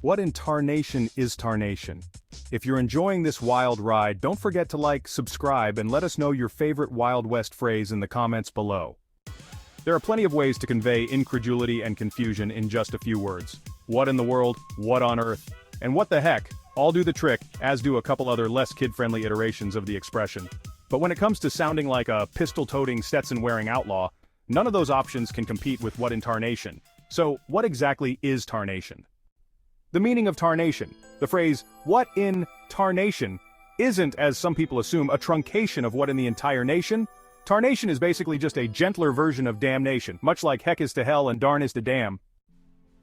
What in tarnation is tarnation? If you're enjoying this wild ride, don't forget to like, subscribe, and let us know your favorite Wild West phrase in the comments below. There are plenty of ways to convey incredulity and confusion in just a few words. What in the world, what on earth, and what the heck, all do the trick, as do a couple other less kid-friendly iterations of the expression. But when it comes to sounding like a pistol-toting, Stetson-wearing outlaw, none of those options can compete with what in tarnation. So, what exactly is tarnation? The meaning of tarnation, the phrase, what in tarnation, isn't, as some people assume, a truncation of what in the entire nation. Tarnation is basically just a gentler version of damnation, much like heck is to hell and darn is to damn.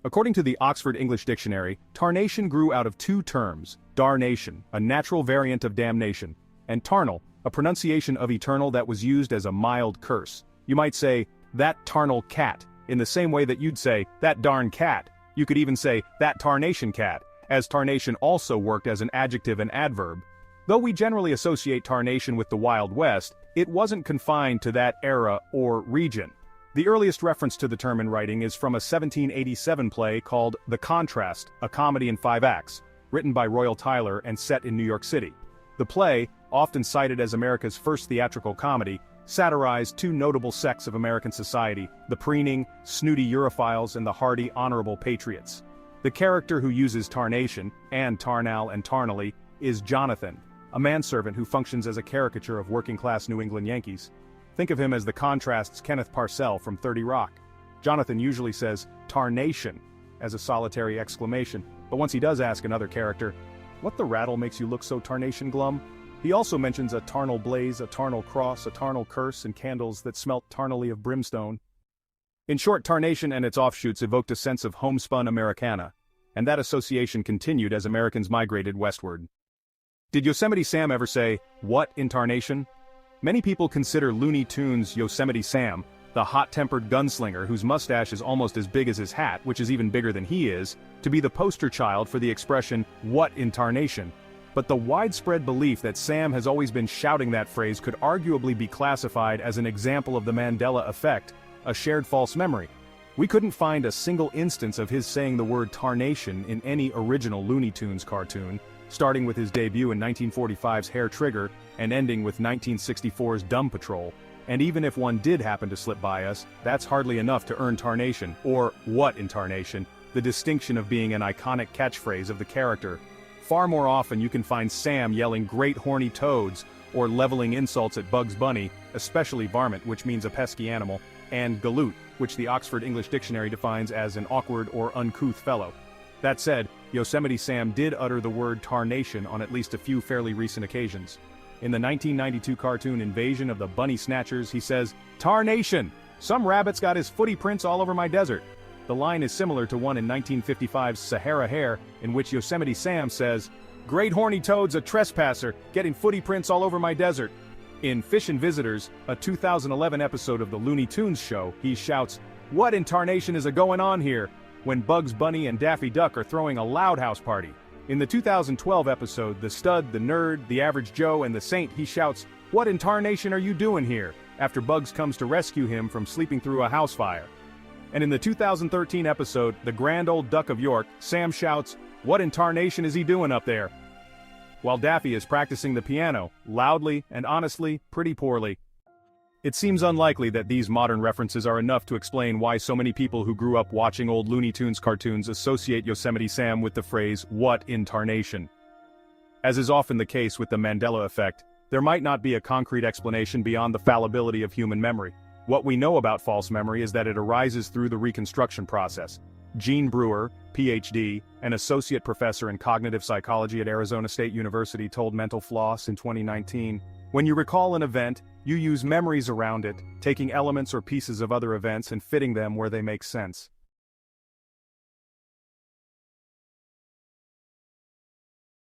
According to the Oxford English Dictionary, tarnation grew out of two terms, darnation, a natural variant of damnation, and tarnal, a pronunciation of eternal that was used as a mild curse. You might say, that tarnal cat, in the same way that you'd say, that darn cat. You could even say, that tarnation cat, as tarnation also worked as an adjective and adverb. Though we generally associate tarnation with the Wild West, it wasn't confined to that era or region. The earliest reference to the term in writing is from a 1787 play called The Contrast, a comedy in 5 acts, written by Royal Tyler and set in New York City. The play, often cited as America's first theatrical comedy, satirized two notable sects of American society, the preening, snooty Europhiles and the hardy, honorable patriots. The character who uses tarnation, and tarnal and tarnally, is Jonathan, a manservant who functions as a caricature of working-class New England Yankees. Think of him as the Contrast's Kenneth Parcell from 30 Rock. Jonathan usually says, tarnation, as a solitary exclamation, but once he does ask another character, what the rattle makes you look so tarnation glum? He also mentions a tarnal blaze, a tarnal cross, a tarnal curse, and candles that smelt tarnally of brimstone. In short, tarnation and its offshoots evoked a sense of homespun Americana, and that association continued as Americans migrated westward. Did Yosemite Sam ever say, what in tarnation? Many people consider Looney Tunes' Yosemite Sam, the hot-tempered gunslinger whose mustache is almost as big as his hat, which is even bigger than he is, to be the poster child for the expression, what in tarnation. But the widespread belief that Sam has always been shouting that phrase could arguably be classified as an example of the Mandela effect, a shared false memory. We couldn't find a single instance of his saying the word tarnation in any original Looney Tunes cartoon, starting with his debut in 1945's Hair Trigger and ending with 1964's Dumb Patrol. And even if one did happen to slip by us, that's hardly enough to earn tarnation, or what in tarnation, the distinction of being an iconic catchphrase of the character. Far more often you can find Sam yelling great horny toads, or leveling insults at Bugs Bunny, especially varmint, which means a pesky animal, and galoot, which the Oxford English Dictionary defines as an awkward or uncouth fellow. That said, Yosemite Sam did utter the word tarnation on at least a few fairly recent occasions. In the 1992 cartoon Invasion of the Bunny Snatchers, he says, "Tarnation! Some rabbit's got his footy prints all over my desert." The line is similar to one in 1955's Sahara Hare, in which Yosemite Sam says, "Great horny toad's a trespasser, getting footy prints all over my desert." In Fish and Visitors, a 2011 episode of the Looney Tunes show, he shouts, "What in tarnation is a-going on here?" when Bugs Bunny and Daffy Duck are throwing a loud house party. In the 2012 episode, the Stud, the Nerd, the Average Joe, and the Saint, he shouts, "What in tarnation are you doing here?" after Bugs comes to rescue him from sleeping through a house fire. And in the 2013 episode, The Grand Old Duck of York, Sam shouts, "What in tarnation is he doing up there?" while Daffy is practicing the piano, loudly and honestly, pretty poorly. It seems unlikely that these modern references are enough to explain why so many people who grew up watching old Looney Tunes cartoons associate Yosemite Sam with the phrase, what in tarnation. As is often the case with the Mandela effect, there might not be a concrete explanation beyond the fallibility of human memory. What we know about false memory is that it arises through the reconstruction process. Gene Brewer, Ph.D., an associate professor in cognitive psychology at Arizona State University, told Mental Floss in 2019, "When you recall an event, you use memories around it, taking elements or pieces of other events and fitting them where they make sense.